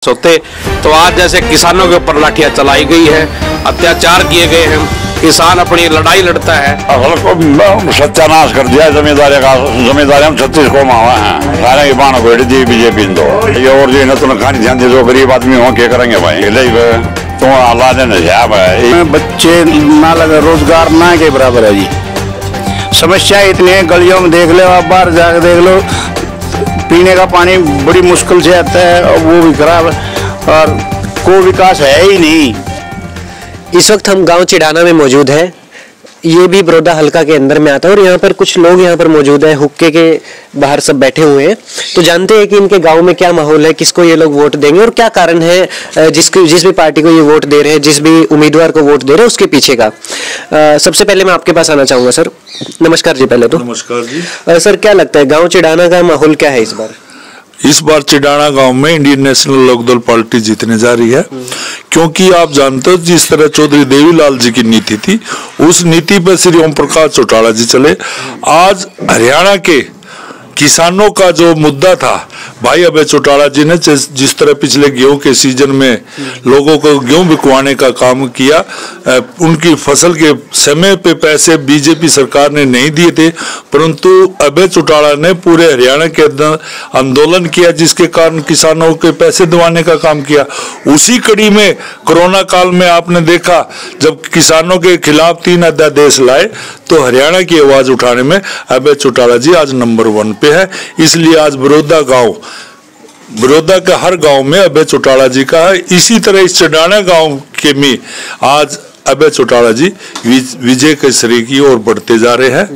होते तो आज जैसे किसानों के ऊपर लाठियां चलाई गई है, अत्याचार किए गए हैं, किसान अपनी लड़ाई लड़ता है। फसल को सत्यानाश कर दिया जमींदारी का। जमींदारी हम 36 को मावा है सारे की बाण बैठ दी बीजेपी ने। तो ये और जो तुम खानी ध्यान दे दो, गरीब आदमी हो क्या करेंगे भाई। तुम अल्लाह ने नजाब है, बच्चे ना लगे, रोजगार ना के बराबर है जी। समस्या इतनी है, गलियों में देख लो, आप बाहर जाकर देख लो, पीने का पानी बड़ी मुश्किल से आता है और वो भी खराब है और कोई विकास है ही नहीं। इस वक्त हम गांव चिड़ाना में मौजूद हैं। ये भी बड़ौदा हल्का के अंदर में आता है और यहाँ पर कुछ लोग यहाँ पर मौजूद हैं, हुक्के के बाहर सब बैठे हुए हैं। तो जानते हैं कि इनके गांव में क्या माहौल है, किसको ये लोग वोट देंगे और क्या कारण है जिस भी पार्टी को ये वोट दे रहे हैं, जिस भी उम्मीदवार को वोट दे रहे हैं उसके पीछे का। सबसे पहले मैं आपके पास आना चाहूंगा सर। नमस्कार जी। पहले तो नमस्कार जी। सर, क्या लगता है गाँव चिड़ाना का माहौल क्या है इस बार? इस बार चिड़ाना गांव में इंडियन नेशनल लोकदल पार्टी जीतने जा रही है, क्योंकि आप जानते हो जिस तरह चौधरी देवीलाल जी की नीति थी, उस नीति पर श्री ओम प्रकाश चौटाला जी चले। आज हरियाणा के किसानों का जो मुद्दा था, भाई अभय चौटाला जी ने जिस तरह पिछले गेहूं के सीजन में लोगों को गेहूं बिकवाने का काम किया, उनकी फसल के समय पे पैसे बीजेपी सरकार ने नहीं दिए थे, परंतु अभय चौटाला ने पूरे हरियाणा के अंदर आंदोलन किया, जिसके कारण किसानों के पैसे दिवाने का काम किया। उसी कड़ी में कोरोना काल में आपने देखा, जब किसानों के खिलाफ 3 अध्यादेश लाए, तो हरियाणा की आवाज उठाने में अभय चौटाला जी आज नंबर 1 पे है। इसलिए आज बड़ौदा का हर गांव में अभय चौटाला जी का है। इसी तरह इस चिड़ाना गांव के में आज अभय चौटाला जी विजय के श्रेय की ओर बढ़ते जा रहे हैं।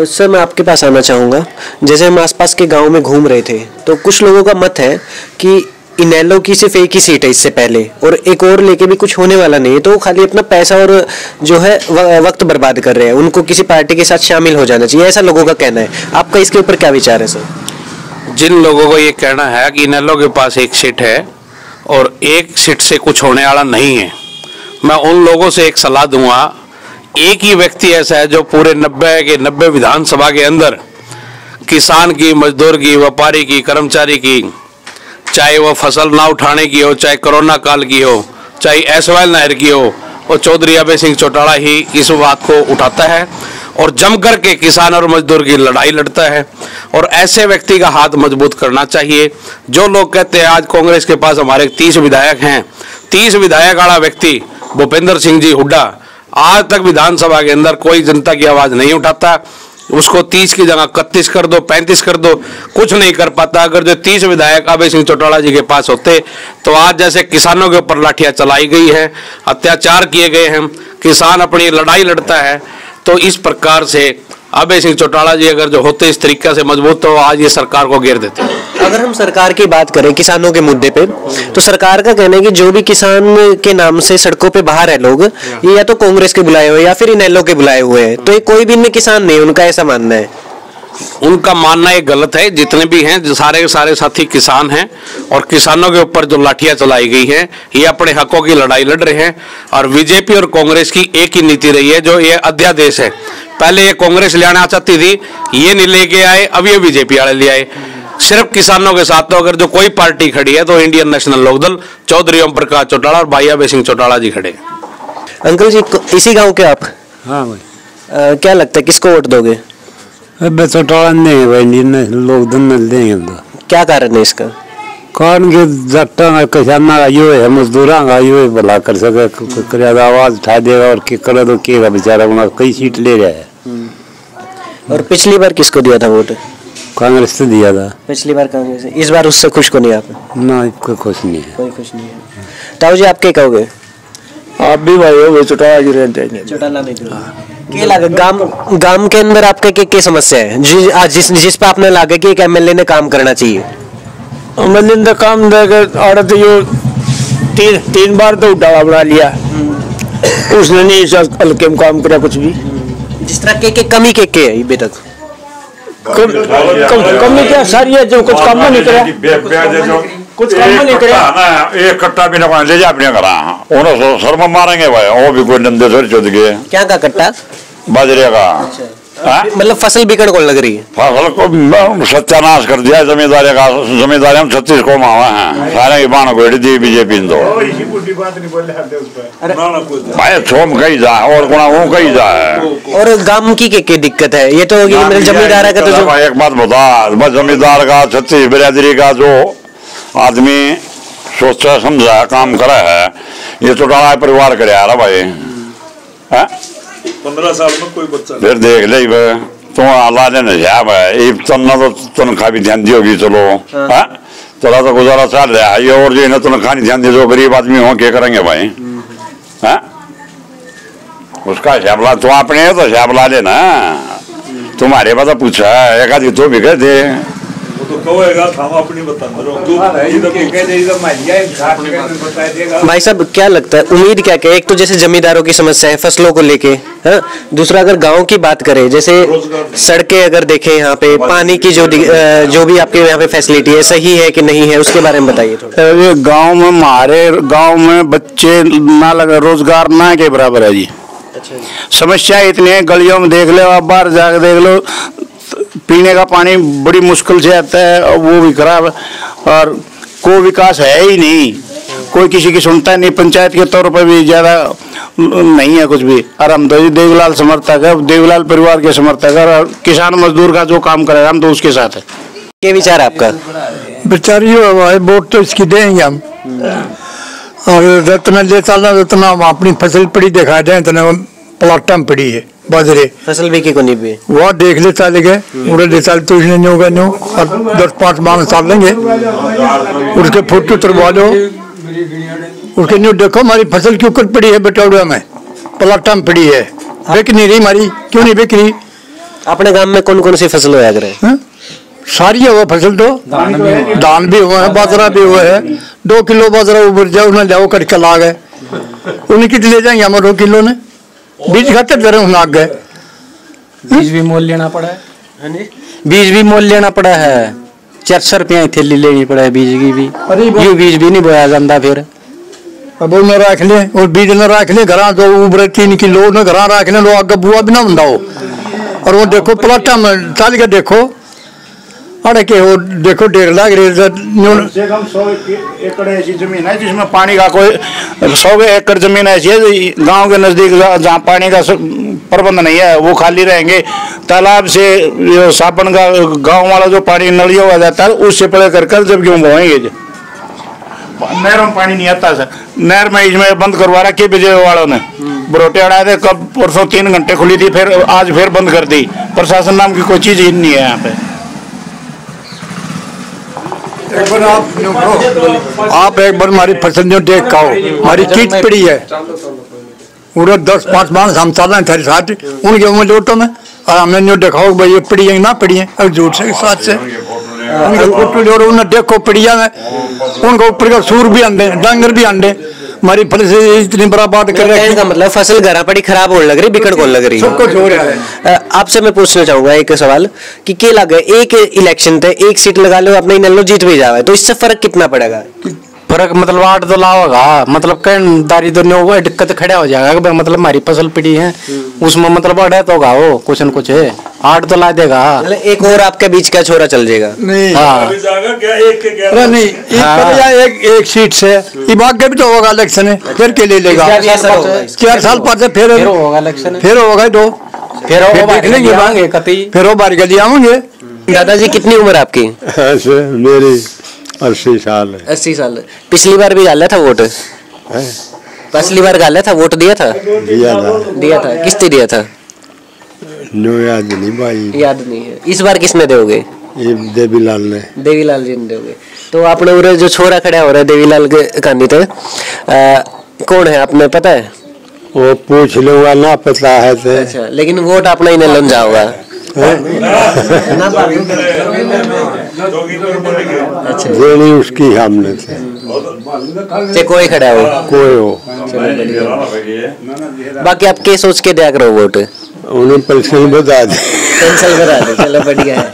सर, मैं आपके पास आना चाहूँगा। जैसे हम आसपास के गांव में घूम रहे थे तो कुछ लोगों का मत है कि इनेलो की सिर्फ एक ही सीट है इससे पहले, और एक और लेके भी कुछ होने वाला नहीं है, तो वो खाली अपना पैसा और जो है वक्त बर्बाद कर रहे हैं। उनको किसी पार्टी के साथ शामिल हो जाना चाहिए, ऐसा लोगों का कहना है। आपका इसके ऊपर क्या विचार है सर? जिन लोगों को ये कहना है कि इनेलो के पास एक सीट है और एक सीट से कुछ होने वाला नहीं है, मैं उन लोगों से एक सलाह दूंगा। एक ही व्यक्ति ऐसा है जो पूरे 90 विधानसभा के अंदर किसान की, मजदूर की, व्यापारी की, कर्मचारी की, चाहे वो फसल ना उठाने की हो, चाहे कोरोना काल की हो, चाहे एसवाइल नहर की हो, और चौधरी अभय सिंह चौटाला ही इस बात को उठाता है और जम करके किसान और मजदूर की लड़ाई लड़ता है। और ऐसे व्यक्ति का हाथ मजबूत करना चाहिए। जो लोग कहते हैं आज कांग्रेस के पास हमारे 30 विधायक हैं, 30 विधायक वाला व्यक्ति भूपेंद्र सिंह जी हुड्डा आज तक विधानसभा के अंदर कोई जनता की आवाज नहीं उठाता। उसको 30 की जगह 31 कर दो, 35 कर दो, कुछ नहीं कर पाता। अगर जो 30 विधायक अभय सिंह चौटाला जी के पास होते तो आज जैसे किसानों के ऊपर लाठियां चलाई गई है, अत्याचार किए गए हैं, किसान अपनी लड़ाई लड़ता है, तो इस प्रकार से अभय सिंह चौटाला जी अगर जो होते इस तरीके से मजबूत, तो आज ये सरकार को घेर देते। अगर हम सरकार की बात करें किसानों के मुद्दे पे, तो सरकार का कहना है कि जो भी किसान के नाम से सड़कों पे बाहर है लोग, ये या तो कांग्रेस के बुलाए हुए या फिर इनेलो के बुलाए हुए हैं, तो ये कोई भी इनमें किसान नहीं, उनका ऐसा मानना है। उनका मानना ये गलत है। जितने भी हैं जो सारे साथी किसान हैं, और किसानों के ऊपर जो लाठियां चलाई गई हैं, ये अपने हकों की लड़ाई लड़ रहे हैं। और बीजेपी और कांग्रेस की एक ही नीति रही है, जो ये अध्यादेश है। पहले ये कांग्रेस ले आना चाहती थी, ये नहीं लेके आए, अब ये बीजेपी वाले ले आए। सिर्फ किसानों के साथ तो अगर जो कोई पार्टी खड़ी है तो इंडियन नेशनल लोकदल, चौधरी ओम प्रकाश चौटाला और भाई अभय सिंह चौटाला जी खड़े। अंकल जी, इसी गाँव के आप? हाँ भाई। क्या लगता है किसको वोट दोगे? अबे चौटाला देंगे भाई, इंडियन नेशनल लोकदल देंगे। तो क्या कारण है इसका? कारण के जट्टा किसाना का यो है, मजदूरा का यो है, भला कर सके, आवाज उठा देगा और करे तो केगा बेचारा, उन्हें कई सीट ले रहा है। और पिछली बार किसको दिया था वोट? कांग्रेस से दिया था पिछली बार कांग्रेस। इस बार उससे खुश को नहीं आप? ना, कोई खुश नहीं है। कोई खुश नहीं है। ताऊ जी, आप क्या कहोगे? आप भी भाई हो, चौटाला जी रहते हैं। चौटाला में क्या लगे गांव के अंदर आपके क्या समस्या है जिस पे आपने लगे कि एक एमएलए ने काम करना चाहिए? एमएलए ने काम देकर औरत यो 3 बार तो उठावा बना लिया, उसने नहीं हल्के में काम करा कुछ भी। जिस तरह के कमी के है अभी तक कमी क्या सारी है, जो कुछ काम नहीं करा, कुछ काम नहीं करा। एक कट्टा भी ना ले जा अपने करा, उन्हें शर्म मारेंगे भाई। वो भी कोई नंदे सर चुद गए। क्या का कट्टा? बाजरे का। मतलब फसल बिकट कौन लग रही है? फसल को सत्यानाश कर दिया जमींदारी का। जमींदारी हम 36 को मावा हैं सारे बाण गोड़ दी बीजेपी दो भाई छोम कही जा और गुना वो कही जा है। और गांव की क्या दिक्कत है? ये तो होगी मतलब जमींदार का तो जो एक बात बता, बस जमींदार का 36 बिरादरी का जो आदमी सोचा समझा काम करा है, ये तो डाला परिवार करे यार भाई। 15 साल में कोई बच्चा फिर देख ले तुम अल्लाह ने नजाब है तन्ना तो तनख्वाह भी ध्यान दी होगी। चलो चला तो गुजारा चल रहा है ये। और जो है तनख्वाह नहीं ध्यान दी जो गरीब आदमी हो क्या करेंगे भाई? उसका हिसाब ला तुम अपने तो हिसाब ला लेना। तुम्हारे पता पूछा एक आदमी तो भी कहते भाई साहब क्या लगता है, उम्मीद क्या क्या? एक तो जैसे जमींदारों की समस्या है फसलों को लेके, हाँ? दूसरा अगर गांव की बात करें, जैसे सड़कें अगर देखें यहाँ पे पानी की जो भी आपके यहाँ पे फैसिलिटी है सही है कि नहीं है, उसके बारे में बताइए थोड़ा। ये गाँव में हमारे गाँव में बच्चे ना लगा रोजगार ना के बराबर है जी। समस्या इतनी है, गलियों में देख लो, आप बाहर जाकर देख लो, पीने का पानी बड़ी मुश्किल से आता है और वो भी खराब है। और कोई विकास है ही नहीं, कोई किसी की सुनता नहीं। पंचायत के तौर पर भी ज्यादा नहीं है कुछ भी। और हम तो देवीलाल समर्थक है, देवीलाल परिवार के समर्थक है और किसान मजदूर का जो काम करेगा हम तो उसके साथ है। क्या विचार है आपका? विचार ये वोट तो इसकी देंगे हम, और जितना लेता ना उतना अपनी फसल पड़ी दिखा दें, इतना प्लाट में पड़ी है बाजरे फसल भी की को नहीं भी वो देख ले चले गए पूरे ले चल तो इसने न्यू का न्यू और 10-5 माह साल लेंगे उसके फोटो उतरवा लो, उसके न्यू देखो हमारी फसल क्यों कर पड़ी है बटौड़ा में, प्लाट में पड़ी है, बिक नहीं रही हमारी, क्यों नहीं बिक रही? अपने गांव में कौन कौन सी फसल होया करे? सारी है वो फसल तो धान भी हुआ है, बाजरा भी हुआ है। 2 किलो बाजरा उबर जाओ उन्हें जाओ करके ला गए, उन्हें कितने ले जाएंगे हमें 2 किलो ने? बीज खातर जरा नाग गए, बीज भी मोल लेना पड़ा है, बीज भी मोल लेना पड़ा है, 400 रुपया थैली लेनी पड़ा है बीज की भी। ये बीज भी नहीं बोया जाता फिर अब वो न रख ले और बीज न रख ले घर जो उबरे 3 किलो न घर रख ले, आगे बुआ भी ना बंदा हो। और वो देखो प्लाटा में चल के देखो अरे के वो देखो 1.5 लाख से कम 100 एकड़ ऐसी जमीन है जिसमें पानी का कोई 100 एकड़ जमीन ऐसी है गांव के नजदीक जहाँ पानी का प्रबंध नहीं है, वो खाली रहेंगे। तालाब से सापन का गांव वाला जो पानी नलियों हुआ जाता है उससे पड़े कर जब क्यों बोएंगे, नहरों में पानी नहीं आता सर। नहर में इसमें बंद करवा रहा कि बिजली वालों ने बरोटे अड़ाए थे, कब परसों 3 घंटे खुली थी, फिर आज फिर बंद कर दी। प्रशासन नाम की कोई चीज ही नहीं है यहाँ पे। आप एक बार हमारी फसल जो देख खाओ, हमारी चीज पड़ी है पूरा 10-5 माह हम साल थारी साथ उनके उम्र लोटो में, और हमने न्यू दिखाओ भाई ये पड़ी है ना पड़ी है, अब झूठ से साथ से उनके फोटो जोड़ो उन्हें देखो पड़िया में, उनके ऊपर का सूर भी आंदे डांगर भी आंदे, हमारी फसल से इतनी बर्बाद कर रहे हैं। मतलब फसल घरा पड़ी खराब होने लग रही, बिकट कौन लग रही? सब कुछ हो रहा है। आपसे मैं पूछना चाहूंगा एक सवाल कि क्या लगे एक इलेक्शन थे, एक सीट लगा लो अपने नल्लो जीत भी जावे, तो इससे फर्क कितना पड़ेगा? फर्क मतलब 8 तो लाओगा, मतलब कहीं दारी तो नहीं होगा, दिक्कत खड़ा हो जाएगा। मतलब हमारी फसल पड़ी है उसमें मतलब अड़े तो होगा वो कुछ न कुछ है, 8 तो ला देगा। मतलब एक और आपके बीच का छोरा चल जाएगा? नहीं हाँ नहीं एक सीट से आगे भी तो होगा इलेक्शन, फिर के ले लेगा 4 साल बाद फिर होगा इलेक्शन, फिर होगा दो फिर देख लेंगे मांगे कती फिर वो बार गली आवेंगे। दादाजी कितनी उम्र आपकी? मेरी 80 साल है। 80 साल। पिछली बार भी डाला था वोट? पिछली बार डाला था वोट, दिया था? दिया था। किसने दिया था? याद नहीं भाई, याद नहीं है। इस बार किसने दोगे? ये देवीलाल ने। देवीलाल जी ने दोगे। तो आपने उरे जो छोरा खड़ा हो रहा है देवीलाल के कैंडिडेट कौन है आपने पता है? वो पूछ लूंगा ना पता है तो। अच्छा, लेकिन वोट अपना ही नहीं लन जाओगा। देनी उसकी हमने थे कोई खड़ा हो कोई हो। बाकी आप क्या सोच के दिया करो वोट? उन्हें पेंशन बता दे, पेंशन बता दे, चलो बढ़िया है।